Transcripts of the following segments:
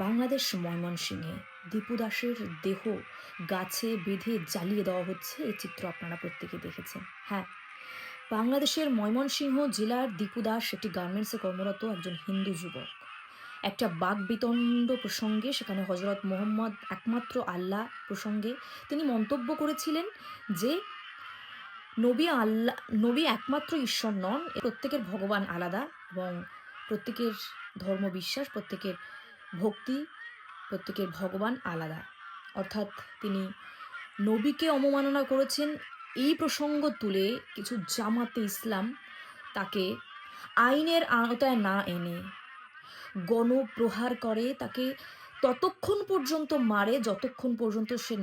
বাংলাদেশ ময়মনসিংহে দীপু দাসের দেহ গাছে বেঁধে জ্বালিয়ে দেওয়া হচ্ছে, এই চিত্র আপনারা প্রত্যেকে দেখেছেন। হ্যাঁ, বাংলাদেশের ময়মনসিংহ জেলার দীপু দাস একটি গার্মেন্টসে কর্মরত একজন হিন্দু যুবক। একটা বাকবিতণ্ড প্রসঙ্গে, সেখানে হজরত মোহাম্মদ একমাত্র আল্লাহ প্রসঙ্গে তিনি মন্তব্য করেছিলেন যে আল্লাহ নবী একমাত্র ঈশ্বর নন, প্রত্যেকের ভগবান আলাদা এবং প্রত্যেকের ধর্মবিশ্বাস, প্রত্যেকের ভক্তি, প্রত্যেকের ভগবান আলাদা। অর্থাৎ তিনি নবীকে অবমাননা করেছেন। এই প্রসঙ্গ তুলে কিছু জামাতে ইসলাম তাকে আইনের আওতায় না এনে গণপ্রহার করে, তাকে ততক্ষণ পর্যন্ত মারে যতক্ষণ পর্যন্ত সে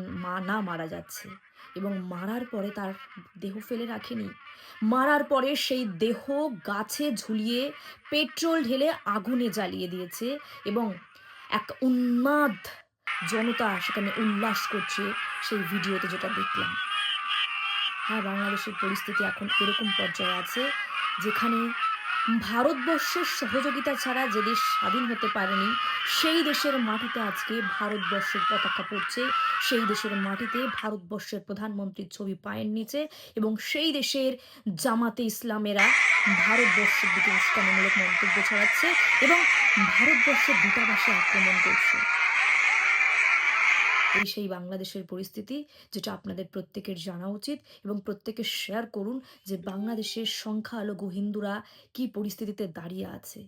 না মারা যাচ্ছে, এবং মারার পরে তার দেহ ফেলে রাখেনি। মারার পরে সেই দেহ গাছে ঝুলিয়ে পেট্রোল ঢেলে আগুনে জ্বালিয়ে দিয়েছে, এবং এক উন্মাদ জনতা সেখানে উল্লাস করছে সেই ভিডিওতে, যেটা দেখলাম। হ্যাঁ, বাংলাদেশের পরিস্থিতি এখন এরকম পর্যায়ে আছে যেখানে ভারতবর্ষের সহযোগিতা ছাড়া যে দেশ স্বাধীন হতে পারেনি, সেই দেশের মাটিতে আজকে ভারতবর্ষের পতাকা পড়ছে, সেই দেশের মাটিতে ভারতবর্ষের প্রধানমন্ত্রীর ছবি পায়ের নিচে, এবং সেই দেশের জামাতে ইসলামেরা ভারতবর্ষের দিকে উস্কানিমূলক মন্তব্য ছড়াচ্ছে এবং ভারতবর্ষের দূতাবাসে আক্রমণ করছে। এই সেই বাংলাদেশের পরিস্থিতি, যেটা আপনাদের প্রত্যেকের জানা উচিত, এবং প্রত্যেকে শেয়ার করুন যে বাংলাদেশের সংখ্যালঘু হিন্দুরা কি পরিস্থিতিতে দাঁড়িয়ে আছে।